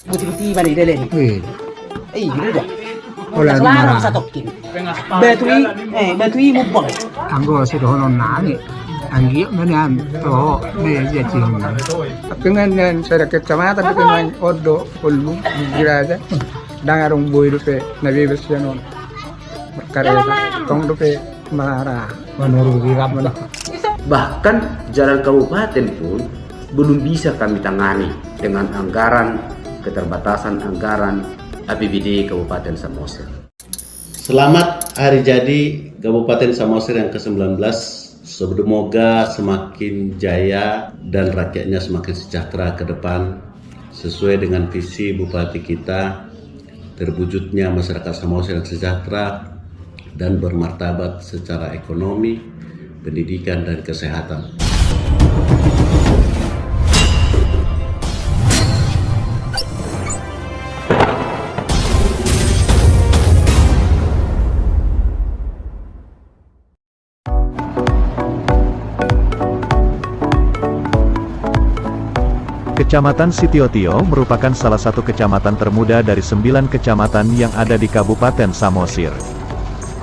buti-buti mana idelen. Wih, Gitu dah. Olah Selarang marah. sa tokkin. Batui mubang. anggo si dohonon nani. Anggi manian to meja cium. Pengen saya kecamatan pengen odo ulu giraja. Dangarung boy rupe nabi bersianon. Berkarya tong rupe marah. Menurut girap mana. Bahkan jalan kabupaten pun belum bisa kami tangani dengan anggaran keterbatasan anggaran APBD Kabupaten Samosir. Selamat hari jadi Kabupaten Samosir yang ke-19. Semoga semakin jaya dan rakyatnya semakin sejahtera ke depan sesuai dengan visi Bupati kita, terwujudnya masyarakat Samosir yang sejahtera dan bermartabat secara ekonomi, pendidikan, dan kesehatan. Kecamatan Sitiotio merupakan salah satu kecamatan termuda dari 9 kecamatan yang ada di Kabupaten Samosir.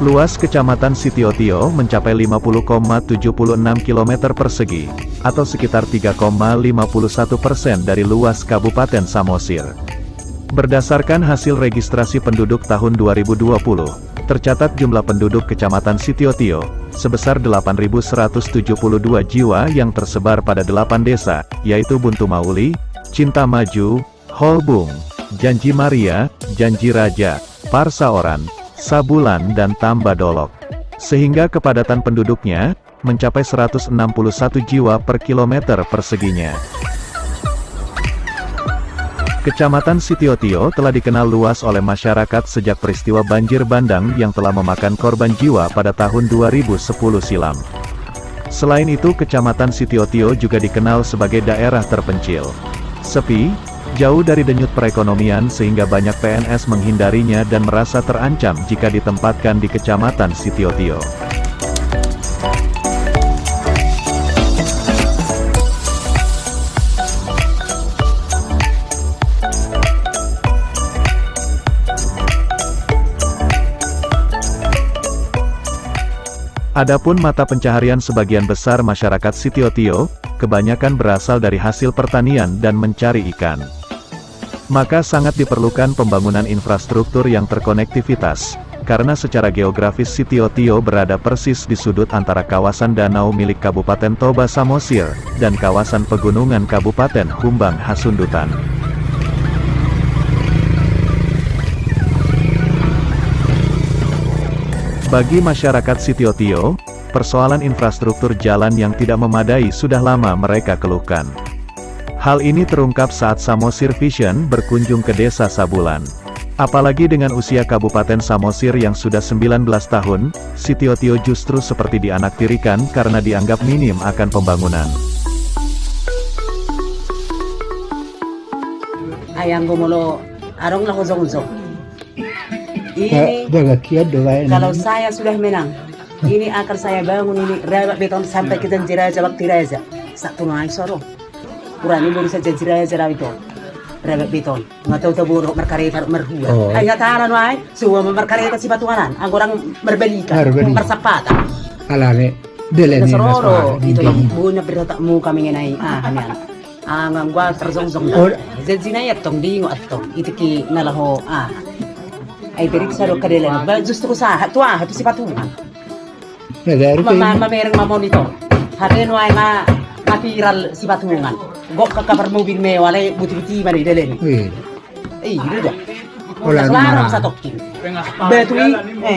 Luas Kecamatan Sitiotio mencapai 50,76 km persegi, atau sekitar 3,51% dari luas Kabupaten Samosir. Berdasarkan hasil registrasi penduduk tahun 2020, tercatat jumlah penduduk Kecamatan Sitiotio sebesar 8.172 jiwa yang tersebar pada 8 desa, yaitu Buntu Mauli, Cinta Maju, Holbung, Janji Maria, Janji Raja, Parsaoran, Sabulan, dan Tambadolok. Sehingga kepadatan penduduknya mencapai 161 jiwa per kilometer perseginya. Kecamatan Sitiotio telah dikenal luas oleh masyarakat sejak peristiwa banjir bandang yang telah memakan korban jiwa pada tahun 2010 silam. Selain itu, Kecamatan Sitiotio juga dikenal sebagai daerah terpencil, sepi, jauh dari denyut perekonomian sehingga banyak PNS menghindarinya dan merasa terancam jika ditempatkan di Kecamatan Sitiotio. Adapun mata pencaharian sebagian besar masyarakat Sitiotio, kebanyakan berasal dari hasil pertanian dan mencari ikan. Maka sangat diperlukan pembangunan infrastruktur yang terkonektivitas, karena secara geografis Sitiotio berada persis di sudut antara kawasan danau milik Kabupaten Toba Samosir, dan kawasan pegunungan Kabupaten Humbang Hasundutan. Bagi masyarakat Sitiotio, persoalan infrastruktur jalan yang tidak memadai sudah lama mereka keluhkan. Hal ini terungkap saat Samosir Vision berkunjung ke Desa Sabulan. Apalagi dengan usia Kabupaten Samosir yang sudah 19 tahun, Sitiotio justru seperti dianaktirikan karena dianggap minim akan pembangunan. Ayang gumulo, arong lang uzong-uzong. Ini kalau saya sudah menang, ini akan saya bangun ini raba beton sampai ke Janjiraja Bakti Raja. Satu naik soro. Kurang baru saja Janjiraja itu. Raba beton. Nggak tahu tabur merkareta merhua. Hanya tahanan naik, semua merkareta si batuanan. Ang orang berbalikan, bersapatan. Alane delen ni Soro itu lang bunya bertamu kami ngenai. Kanyan. Ang gua terzong-zong. Janjinayat tong dingo at tong itiki nalaho. Ay dirik sa kadelen ba gusto ko sa hatu si patungan mamereng mamonitor hareno ay mapiral si patungan go kakabar mobil me walay buti-buti man idelen gitu dah. Olah Selarang marah. sa tokkin.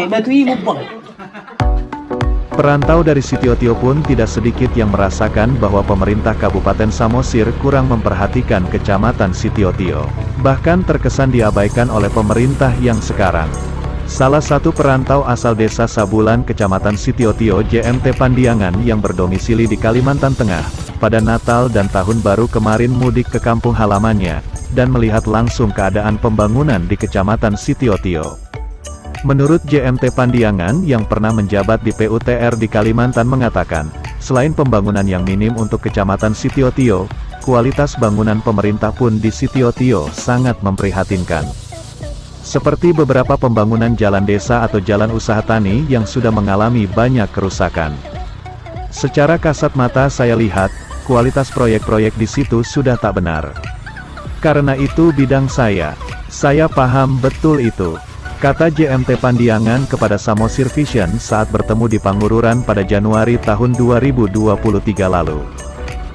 Batui mubang. Perantau dari Sitiotio pun tidak sedikit yang merasakan bahwa pemerintah Kabupaten Samosir kurang memperhatikan Kecamatan Sitiotio. Bahkan terkesan diabaikan oleh pemerintah yang sekarang. Salah satu perantau asal Desa Sabulan Kecamatan Sitiotio JMT Pandiangan yang berdomisili di Kalimantan Tengah, pada Natal dan Tahun Baru kemarin mudik ke kampung halamannya, dan melihat langsung keadaan pembangunan di Kecamatan Sitiotio. Menurut JMT Pandiangan yang pernah menjabat di PUTR di Kalimantan mengatakan, selain pembangunan yang minim untuk Kecamatan Sitiotio, kualitas bangunan pemerintah pun di Sitiotio sangat memprihatinkan. Seperti beberapa pembangunan jalan desa atau jalan usaha tani yang sudah mengalami banyak kerusakan. Secara kasat mata saya lihat, kualitas proyek-proyek di situ sudah tak benar. Karena itu bidang saya paham betul itu, kata JMT Pandiangan kepada Samosir Vision saat bertemu di Pangururan pada Januari tahun 2023 lalu.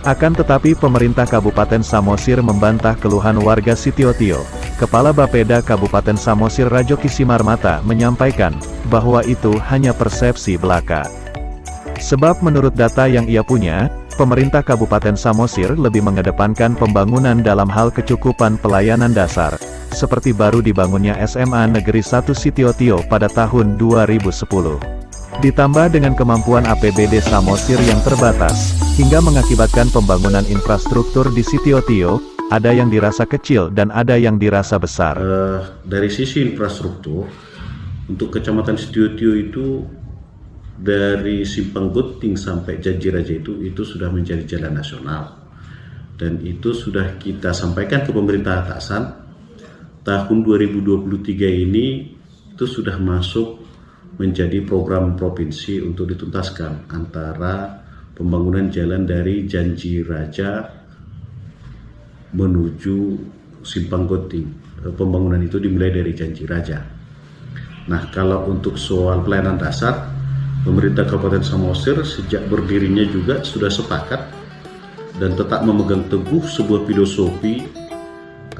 Akan tetapi pemerintah Kabupaten Samosir membantah keluhan warga Sitiotio. Kepala Bapeda Kabupaten Samosir Rajoki Simarmata menyampaikan bahwa itu hanya persepsi belaka. Sebab menurut data yang ia punya, pemerintah Kabupaten Samosir lebih mengedepankan pembangunan dalam hal kecukupan pelayanan dasar, seperti baru dibangunnya SMA Negeri 1 Sitiotio pada tahun 2010. Ditambah dengan kemampuan APBD Samosir yang terbatas, hingga mengakibatkan pembangunan infrastruktur di Sitiotio, ada yang dirasa kecil dan ada yang dirasa besar. Dari sisi infrastruktur, untuk Kecamatan Sitiotio itu, dari Simpang Goting sampai Janji Raja itu sudah menjadi jalan nasional, dan itu sudah kita sampaikan ke pemerintah atasan. Tahun 2023 ini itu sudah masuk menjadi program provinsi untuk dituntaskan, antara pembangunan jalan dari Janji Raja menuju Simpang Goting. Pembangunan itu dimulai dari Janji Raja. Nah, kalau untuk soal pelayanan dasar, pemerintah Kabupaten Samosir sejak berdirinya juga sudah sepakat dan tetap memegang teguh sebuah filosofi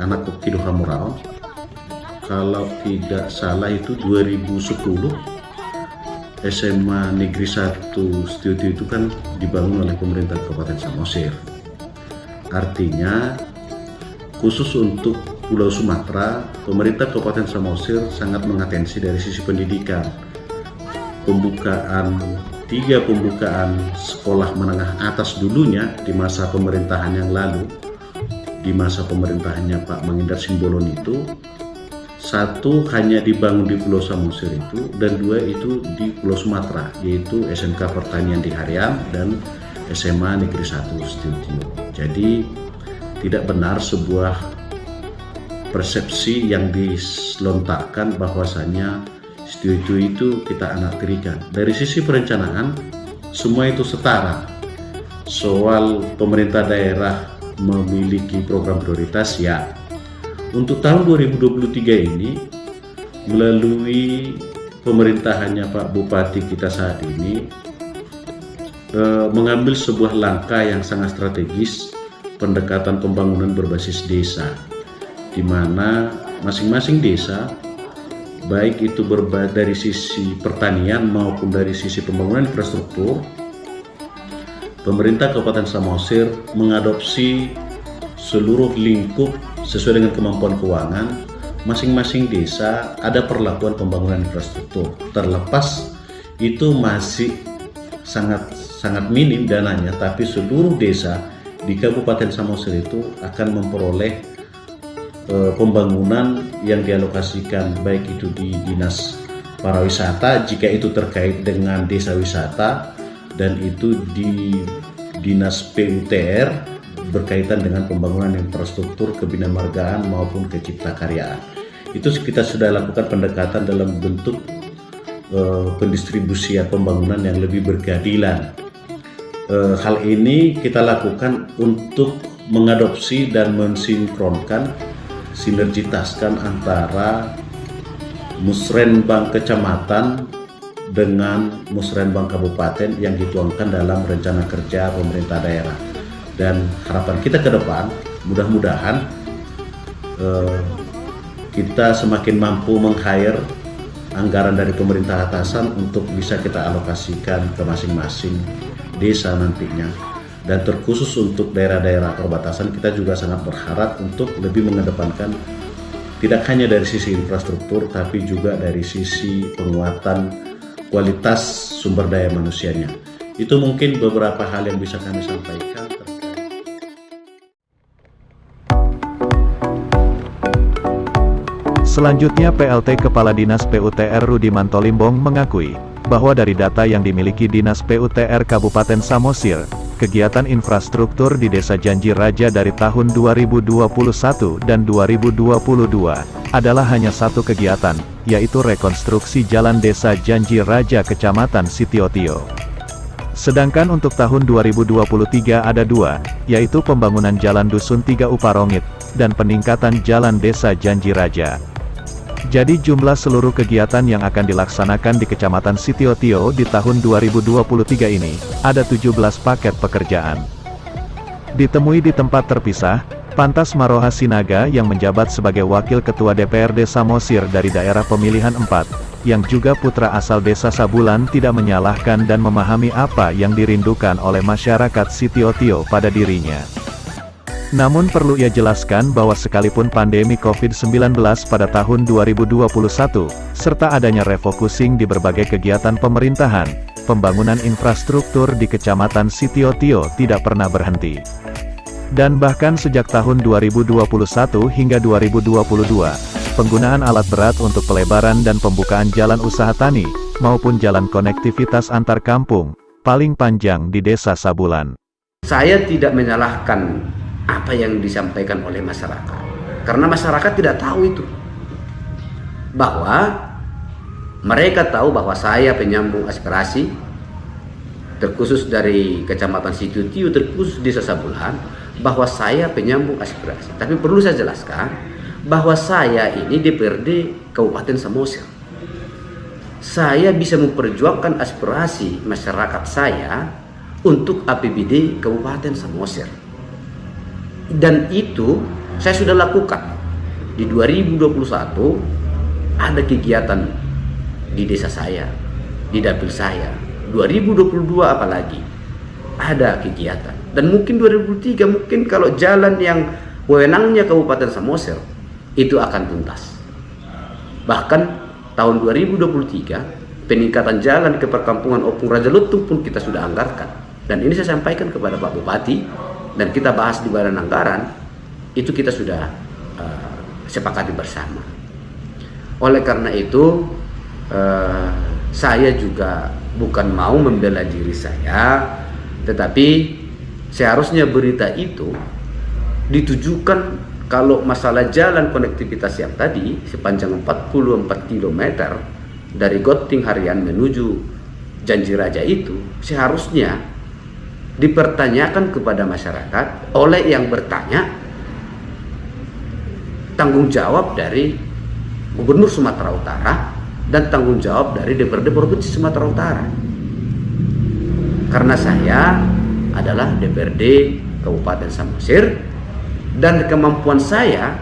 anak Kido Hamuraon. Kalau tidak salah itu 2010 SMA Negeri 1 Sitiotio itu kan dibangun oleh pemerintah Kabupaten Samosir. Artinya khusus untuk Pulau Sumatera, pemerintah Kabupaten Samosir sangat mengatensi dari sisi pendidikan. Tiga pembukaan sekolah menengah atas dulunya di masa pemerintahan yang lalu, di masa pemerintahannya Pak Mangindar Simbolon itu, satu hanya dibangun di Pulau Samosir itu, dan dua itu di Pulau Sumatera, yaitu SMK Pertanian di Harian dan SMA Negeri 1 Sitiotio. Jadi tidak benar sebuah persepsi yang dilontarkan bahwasanya Sitiotio itu kita anak tirikan. Dari sisi perencanaan, semua itu setara. Soal pemerintah daerah memiliki program prioritas, ya. Untuk tahun 2023 ini, melalui pemerintahannya Pak Bupati kita saat ini, mengambil sebuah langkah yang sangat strategis, pendekatan pembangunan berbasis desa, di mana masing-masing desa, baik itu dari sisi pertanian maupun dari sisi pembangunan infrastruktur, pemerintah Kabupaten Samosir mengadopsi seluruh lingkup sesuai dengan kemampuan keuangan. Masing-masing desa ada perlakuan pembangunan infrastruktur, terlepas itu masih sangat minim dananya, tapi seluruh desa di Kabupaten Samosir itu akan memperoleh pembangunan yang dialokasikan, baik itu di Dinas Pariwisata jika itu terkait dengan desa wisata, dan itu di Dinas PUTR berkaitan dengan pembangunan infrastruktur kebinamargaan maupun keciptakaryaan. Itu kita sudah lakukan pendekatan dalam bentuk pendistribusian pembangunan yang lebih berkeadilan. Hal ini kita lakukan untuk mengadopsi dan mensinkronkan, sinergitaskan antara Musrenbang Kecamatan dengan Musrenbang Kabupaten yang dituangkan dalam rencana kerja pemerintah daerah. Dan harapan kita ke depan, mudah-mudahan kita semakin mampu meng-hire anggaran dari pemerintah atasan untuk bisa kita alokasikan ke masing-masing desa nantinya. Dan terkhusus untuk daerah-daerah perbatasan, kita juga sangat berharap untuk lebih mengedepankan tidak hanya dari sisi infrastruktur, tapi juga dari sisi penguatan kualitas sumber daya manusianya. Itu mungkin beberapa hal yang bisa kami sampaikan. Selanjutnya PLT Kepala Dinas PUTR Rudi Mantolimbong mengakui, bahwa dari data yang dimiliki Dinas PUTR Kabupaten Samosir, kegiatan infrastruktur di Desa Janji Raja dari tahun 2021 dan 2022 adalah hanya satu kegiatan, yaitu rekonstruksi Jalan Desa Janji Raja Kecamatan Sitiotio. Sedangkan untuk tahun 2023 ada dua, yaitu pembangunan Jalan Dusun 3 Uparongit, dan peningkatan Jalan Desa Janji Raja. Jadi jumlah seluruh kegiatan yang akan dilaksanakan di Kecamatan Sitiotio di tahun 2023 ini, ada 17 paket pekerjaan. Ditemui di tempat terpisah, Pantas Maroha Sinaga yang menjabat sebagai Wakil Ketua DPRD Samosir dari daerah pemilihan 4, yang juga putra asal Desa Sabulan tidak menyalahkan dan memahami apa yang dirindukan oleh masyarakat Sitiotio pada dirinya. Namun perlu ia jelaskan bahwa sekalipun pandemi COVID-19 pada tahun 2021, serta adanya refocusing di berbagai kegiatan pemerintahan, pembangunan infrastruktur di Kecamatan Sitiotio tidak pernah berhenti. Dan bahkan sejak tahun 2021 hingga 2022, penggunaan alat berat untuk pelebaran dan pembukaan jalan usaha tani, maupun jalan konektivitas antar kampung, paling panjang di Desa Sabulan. Saya tidak menyalahkan apa yang disampaikan oleh masyarakat, karena masyarakat tidak tahu itu, bahwa mereka tahu bahwa saya penyambung aspirasi terkhusus dari Kecamatan Sitiotio, terkhusus Desa Sabulan, bahwa saya penyambung aspirasi. Tapi perlu saya jelaskan bahwa saya ini DPRD Kabupaten Samosir. Saya bisa memperjuangkan aspirasi masyarakat saya untuk APBD Kabupaten Samosir. Dan itu saya sudah lakukan. Di 2021 ada kegiatan di desa saya, di dapil saya. 2022 apalagi ada kegiatan. Dan mungkin 2023 mungkin kalau jalan yang wewenangnya Kabupaten Samosir itu akan tuntas. Bahkan tahun 2023 peningkatan jalan ke perkampungan Opung Raja Lutung pun kita sudah anggarkan. Dan ini saya sampaikan kepada Pak Bupati, dan kita bahas di Badan Anggaran, itu kita sudah sepakati bersama. Oleh karena itu, saya juga bukan mau membela diri saya, tetapi seharusnya berita itu ditujukan kalau masalah jalan konektivitas yang tadi sepanjang 44 km dari Goting Harian menuju Janji Raja itu seharusnya dipertanyakan kepada masyarakat oleh yang bertanya, tanggung jawab dari Gubernur Sumatera Utara dan tanggung jawab dari DPRD Provinsi Sumatera Utara. Karena saya adalah DPRD Kabupaten Samosir, dan kemampuan saya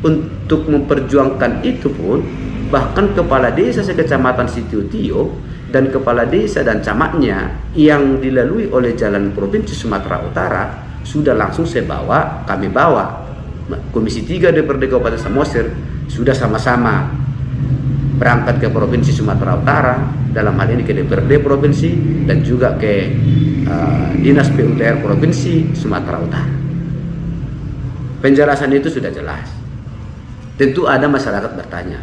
untuk memperjuangkan itu pun bahkan kepala desa sekecamatan Sitiotio dan kepala desa dan camatnya yang dilalui oleh jalan Provinsi Sumatera Utara sudah langsung kami bawa. Komisi 3 DPRD Kabupaten Samosir sudah sama-sama berangkat ke Provinsi Sumatera Utara, dalam hal ini ke DPRD Provinsi dan juga ke Dinas PUTR Provinsi Sumatera Utara. Penjelasan itu sudah jelas. Tentu ada masyarakat bertanya,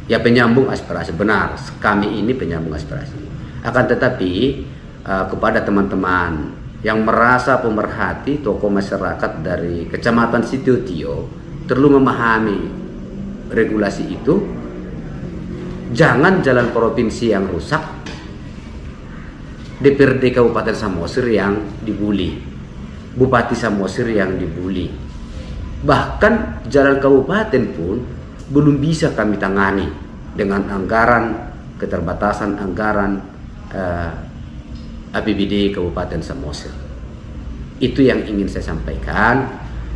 ya penyambung aspirasi, benar, kami ini penyambung aspirasi. Akan tetapi kepada teman-teman yang merasa pemerhati tokoh masyarakat dari Kecamatan Sitiotio perlu memahami regulasi itu. Jangan jalan provinsi yang rusak, DPRD Kabupaten Samosir yang dibuli, Bupati Samosir yang dibuli. Bahkan jalan kabupaten pun belum bisa kami tangani dengan anggaran, keterbatasan anggaran APBD Kabupaten Samosir. Itu yang ingin saya sampaikan,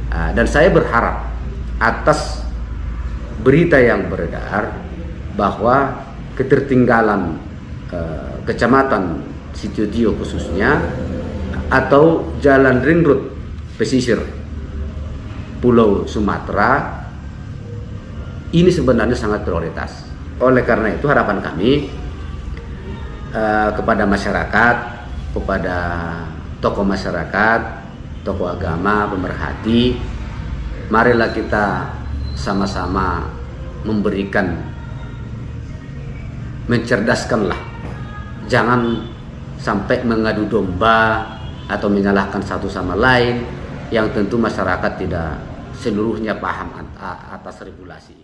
dan saya berharap atas berita yang beredar bahwa ketertinggalan Kecamatan Sitiotio khususnya atau jalan ring road pesisir Pulau Sumatera ini sebenarnya sangat prioritas. Oleh karena itu harapan kami kepada masyarakat, kepada tokoh masyarakat, tokoh agama, pemerhati, marilah kita sama-sama memberikan, mencerdaskanlah jangan sampai mengadu domba atau menyalahkan satu sama lain, yang tentu masyarakat tidak seluruhnya paham atas regulasi.